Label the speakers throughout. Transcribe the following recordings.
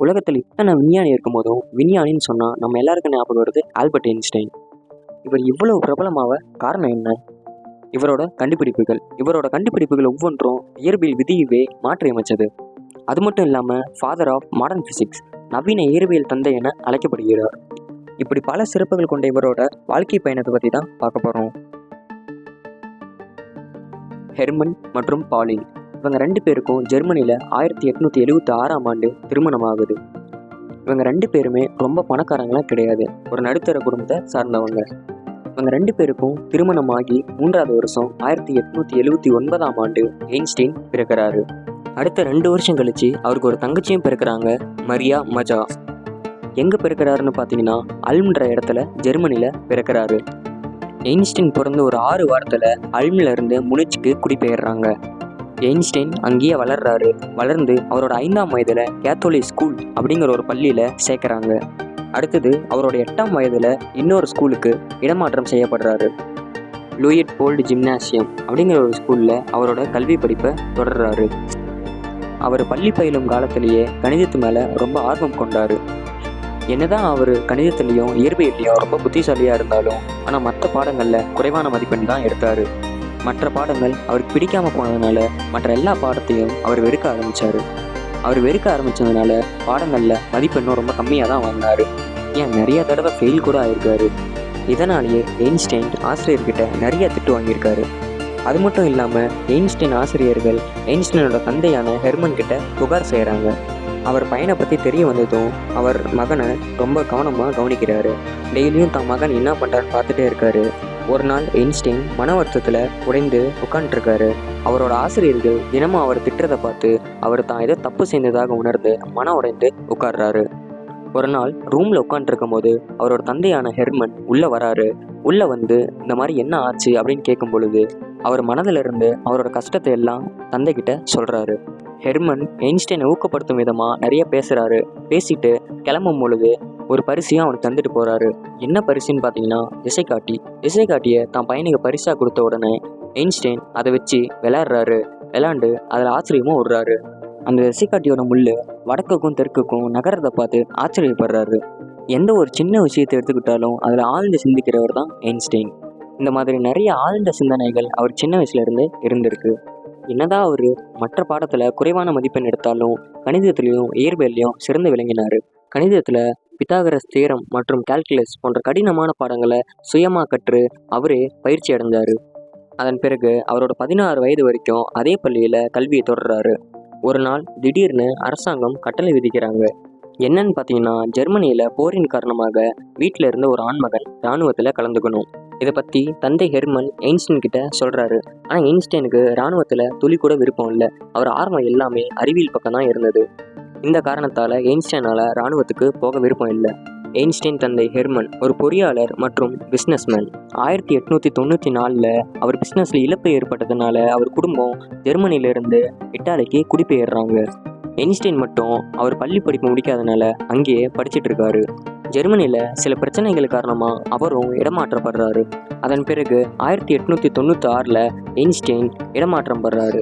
Speaker 1: உலகத்தில் இத்தனை விஞ்ஞானி இருக்கும் போதும் விஞ்ஞானின்னு சொன்னால் நம்ம எல்லாருக்கும் ஞாபகம் வருது ஆல்பர்ட் ஐன்ஸ்டைன். இவர் இவ்வளவு பிரபலமாக காரணம் என்ன? இவரோட கண்டுபிடிப்புகள் ஒவ்வொன்றும் இயற்பியல் விதியவே மாற்றி அமைச்சது. அது மட்டும் இல்லாமல் ஃபாதர் ஆஃப் மாடர்ன் ஃபிசிக்ஸ், நவீன இயற்பியல் தந்தை என அழைக்கப்படுகிறார். இப்படி பல சிறப்புகள் கொண்ட இவரோட வாழ்க்கை பயணத்தை பற்றி தான் பார்க்க போகிறோம். ஹெர்மன் மற்றும் பாலின், இவங்க 2 பேருக்கும் ஜெர்மனியில் 1876ஆம் ஆண்டு திருமணம் ஆகுது. இவங்க 2 பேருமே ரொம்ப பணக்காரங்களாம் கிடையாது, ஒரு நடுத்தர குடும்பத்தை சார்ந்தவங்க. இவங்க 2 பேருக்கும் திருமணமாகி 3வது வருஷம் 1879ஆம் ஆண்டு ஐன்ஸ்டைன் பிறக்கிறாரு. அடுத்த 2 வருஷம் கழிச்சு அவருக்கு ஒரு தங்கச்சியும் பிறக்கிறாங்க, மரியா மஜா. எங்கே பிறக்கிறாருன்னு பார்த்தீங்கன்னா அல்ம்ன்ற இடத்துல ஜெர்மனியில் பிறக்கிறாரு. ஐன்ஸ்டைன் பிறந்து ஒரு 6 வாரத்தில் அல்மில் இருந்து முனிச்சுக்கு குடிபெயர்றாங்க. ஐன்ஸ்டைன் அங்கேயே வளர்ந்து அவரோட 5ஆம் வயதில் கேத்தோலிக் ஸ்கூல் அப்படிங்கிற ஒரு பள்ளியில் சேர்க்குறாங்க. அடுத்தது அவரோட 8ஆம் வயதில் இன்னொரு ஸ்கூலுக்கு இடமாற்றம் செய்யப்படுறாரு. லூயிட் போல்டு ஜிம்னாசியம் அப்படிங்கிற ஒரு ஸ்கூலில் அவரோட கல்வி படிப்பை தொடர்றாரு. அவர் பள்ளி பயிலும் காலத்திலேயே கணிதத்து மேலே ரொம்ப ஆர்வம் கொண்டார். என்னதான் அவர் கணிதத்துலேயும் இயற்பியல்லையும் ரொம்ப புத்திசாலியாக இருந்தாலும் ஆனால் மற்ற பாடங்களில் குறைவான மதிப்பெண் தான் எடுத்தார். மற்ற பாடங்கள் அவருக்கு பிடிக்காமல் போனதுனால மற்ற எல்லா பாடத்தையும் அவர் வெறுக்க ஆரம்பித்ததுனால பாடங்களில் மதிப்பெண்ணும் ரொம்ப கம்மியாக தான் வாங்கினார். ஏன் நிறைய தடவை ஃபெயில் கூட ஆகியிருக்காரு. இதனாலேயே ஐன்ஸ்டைன் ஆசிரியர்கிட்ட நிறைய திட்டு வாங்கியிருக்காரு. அது மட்டும் இல்லாமல் ஐன்ஸ்டைன் ஆசிரியர்கள் ஐன்ஸ்டைனோட தந்தையான ஹெர்மன் கிட்ட புகார் செய்கிறாங்க. அவர் பையனை பற்றி தெரிய வந்ததும் அவர் மகனை ரொம்ப கவனமாக கவனிக்கிறாரு. டெய்லியும் தன் மகன் என்ன பண்ணுறான்னு பார்த்துட்டே இருக்காரு. ஒரு நாள் ஐன்ஸ்டைன் மன வருத்தத்தில் உடைந்து உட்காந்துருக்காரு. அவரோட ஆசிரியர்கள் தினமும் அவர் திட்டுறதை பார்த்து அவர் தான் ஏதோ தப்பு செய்ததாக உணர்ந்து மன உடைந்து உட்கார்றாரு. ஒரு நாள் ரூமில் உட்காந்துருக்கும் போது அவரோட தந்தையான ஹெர்மன் உள்ளே வந்து இந்த மாதிரி என்ன ஆச்சு அப்படின்னு கேட்கும் பொழுது அவர் மனதிலிருந்து அவரோட கஷ்டத்தை எல்லாம் தந்தைக்கிட்ட சொல்கிறாரு. ஹெர்மன் ஐன்ஸ்டைனை ஊக்கப்படுத்தும் விதமாக நிறைய பேசிட்டு கிளம்பும் பொழுது ஒரு பரிசையும் அவனுக்கு தந்துட்டு போகிறாரு. என்ன பரிசுன்னு பார்த்தீங்கன்னா இசைக்காட்டியை தான் பையனுக்கு பரிசாக கொடுத்த உடனே ஐன்ஸ்டைன் அதை வச்சு விளையாண்டு அதில் ஆச்சரியமும் விடுறாரு. அந்த இசைக்காட்டியோட முள் வடக்குக்கும் தெற்குக்கும் நகரத்தை பார்த்து ஆச்சரியப்படுறாரு. எந்த ஒரு சின்ன விஷயத்தை எடுத்துக்கிட்டாலும் அதில் ஆழ்ந்து சிந்திக்கிறவர் தான் ஐன்ஸ்டைன். இந்த மாதிரி நிறைய ஆழ்ந்த சிந்தனைகள் அவர் சின்ன வயசுலேருந்து இருந்திருக்கு. என்னதான் அவர் மற்ற பாடத்தில் குறைவான மதிப்பெண் எடுத்தாலும் கணிதத்துலேயும் இயற்பியல்லையும் சிறந்து விளங்கினார். கணிதத்தில் பித்தாகரஸ் தியரம் மற்றும் கால்குலஸ் போன்ற கடினமான பாடங்களை சுயமாக கற்று அவரே பயிற்சி அடைஞ்சார். அதன் பிறகு அவரோட 16 வயது வரைக்கும் அதே பள்ளியில் கல்வியை தொடர்றாரு. ஒரு நாள் திடீர்னு அரசாங்கம் கட்டளை விதிக்கிறாங்க. என்னன்னு பார்த்தீங்கன்னா ஜெர்மனியில் போரின் காரணமாக வீட்டில் இருந்த ஒரு ஆண்மகன் இராணுவத்தில் கலந்துக்கணும். இதை பற்றி தந்தை ஹெர்மன் ஐன்ஸ்டைன் கிட்ட சொல்கிறாரு. ஆனால் ஐன்ஸ்டைனுக்கு இராணுவத்தில் துளி கூட விருப்பம் இல்லை. அவர் ஆர்வம் எல்லாமே அறிவியல் பக்கம் தான் இருந்தது. இந்த காரணத்தால் ஐன்ஸ்டைனால் இராணுவத்துக்கு போக விருப்பம் இல்லை. ஐன்ஸ்டைன் தந்தை ஹெர்மன் ஒரு பொறியாளர் மற்றும் பிஸ்னஸ்மேன். 1894 அவர் பிஸ்னஸில் இழப்பு ஏற்பட்டதுனால அவர் குடும்பம் ஜெர்மனியிலிருந்து இட்டாலிக்கு குடிபெயர்றாங்க. ஐன்ஸ்டைன் மட்டும் அவர் பள்ளி படிப்பு முடிக்காதனால அங்கேயே படிச்சுட்டு இருக்காரு. ஜெர்மனியில் சில பிரச்சனைகள் காரணமாக அவரும் இடமாற்றப்படுறாரு. அதன் பிறகு 1896 ஐன்ஸ்டைன் இடமாற்றம் படுறாரு.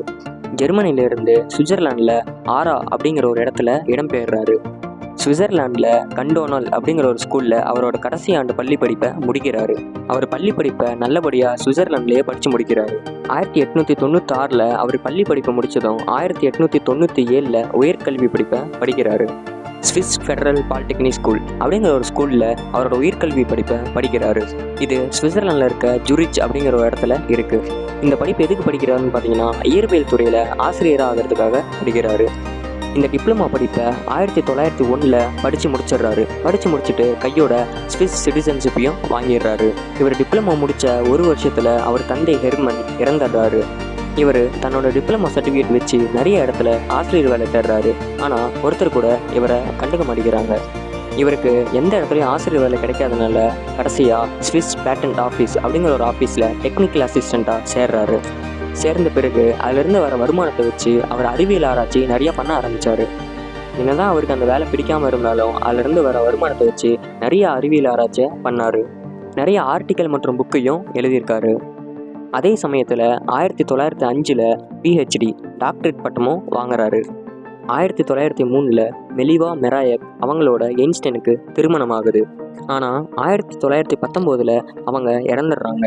Speaker 1: ஜெர்மனியிலிருந்து சுவிட்சர்லாண்டில் ஆரா அப்படிங்கிற ஒரு இடத்துல இடம்பெயர்றாரு. சுவிட்சர்லாண்டில் கண்டோனல் அப்படிங்கிற ஒரு ஸ்கூலில் அவரோட கடைசி ஆண்டு பள்ளி படிப்பை முடிக்கிறாரு. அவர் பள்ளி படிப்பை நல்லபடியாக சுவிட்சர்லாண்ட்லேயே படித்து முடிக்கிறாரு. 1896 அவர் பள்ளி படிப்பை முடித்ததும் 1897 உயர்கல்வி படிப்பை படிக்கிறாரு. ஸ்விஸ் ஃபெடரல் பாலிடெக்னிக் ஸ்கூல் அப்படிங்கிற ஒரு ஸ்கூலில் அவரோட உயர்கல்வி படிப்பை படிக்கிறாரு. இது சுவிட்சர்லாண்டில் இருக்க ஜூரிச் அப்படிங்கிற ஒரு இடத்துல இருக்குது. இந்த படிப்பு எதுக்கு படிக்கிறாருன்னு பார்த்தீங்கன்னா இயற்பியல் துறையில் ஆசிரியராக ஆகிறதுக்காக படிக்கிறாரு. இந்த டிப்ளமா படிப்பை 1901 படித்து முடிச்சுட்டு கையோட ஸ்விஸ் சிட்டிசன்ஷிப்பையும் வாங்கிடுறாரு. இவர் டிப்ளமா முடித்த ஒரு வருஷத்தில் அவர் தந்தை ஹெர்மன் இறந்துடுறாரு. இவர் தன்னோட டிப்ளமா சர்டிஃபிகேட் வச்சு நிறைய இடத்துல ஆசிரியர் வேலை தேடுறாரு. ஆனால் ஒருத்தர் கூட இவரை கண்டுக்க மாட்டேங்கிறாங்க. இவருக்கு எந்த இடத்துலையும் ஆசிரியர் வேலை கிடைக்காதனால கடைசியாக ஸ்விஸ் பேட்டன்ட் ஆஃபீஸ் அப்படிங்கிற ஒரு ஆஃபீஸில் டெக்னிக்கல் அசிஸ்டண்ட்டாக சேர்றாரு. சேர்ந்த பிறகு அதிலிருந்து வர வருமானத்தை வச்சு அவர் அறிவியல் ஆராய்ச்சி நிறைய பண்ண ஆரம்பித்தார். என்னதான் அவருக்கு அந்த வேலை பிடிக்காமல் இருந்தாலும் அதிலிருந்து வர வருமானத்தை வச்சு நிறைய அறிவியல் ஆராய்ச்சியை பண்ணார். நிறைய ஆர்டிக்கல் மற்றும் புக்கையும் எழுதியிருக்காரு. அதே சமயத்தில் 1905 PhD டாக்டரேட் பட்டமும் வாங்குறாரு. 1903 மெலிவா மெராயக் அவங்களோட எயின்ஸ்டைனுக்கு திருமணம் ஆகுது. ஆனால் 1919 அவங்க இறந்துடுறாங்க.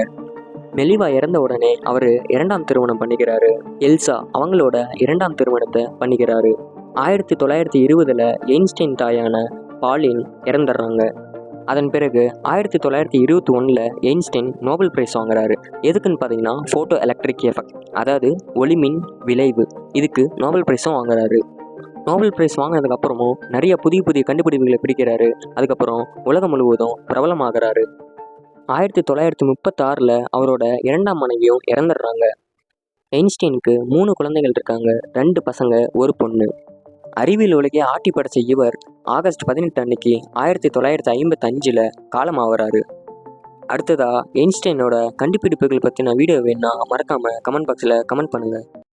Speaker 1: மெலிவா இறந்த உடனே அவர் 2ஆம் திருமணம் பண்ணிக்கிறாரு. எல்சா அவங்களோட 2ஆம் திருமணத்தை பண்ணிக்கிறாரு. 1920 எயின்ஸ்டைன் தாயான பாலின் இறந்துடுறாங்க. அதன் பிறகு 1921 எயின்ஸ்டைன் நோபல் பிரைஸ் வாங்குறாரு. எதுக்குன்னு பார்த்தீங்கன்னா ஃபோட்டோ எலக்ட்ரிக் எஃபெக்ட், அதாவது ஒளிமின் விளைவு, இதுக்கு நோபல் பிரைஸும் வாங்குறாரு. நோபல் பிரைஸ் வாங்கினதுக்கப்புறமும் நிறைய புதிய புதிய கண்டுபிடிப்புகளை பிடிக்கிறாரு. அதுக்கப்புறம் உலகம் முழுவதும் பிரபலமாகிறாரு. 1936 அவரோட 2ஆம் மனைவியும் இறந்துடுறாங்க. எயின்ஸ்டைனுக்கு 3 குழந்தைகள் இருக்காங்க, 2 பசங்க 1 பொண்ணு. அறிவியல் உலகே ஆட்டி படைச்ச இவர் ஆகஸ்ட் 18 அன்னைக்கு 1955 காலமாகறாரு. அடுத்ததா எயின்ஸ்டைனோட கண்டுபிடிப்புகள் பற்றின வீடியோ வேணுன்னா மறக்காமல் கமெண்ட் பாக்ஸில் கமெண்ட் பண்ணுங்கள்.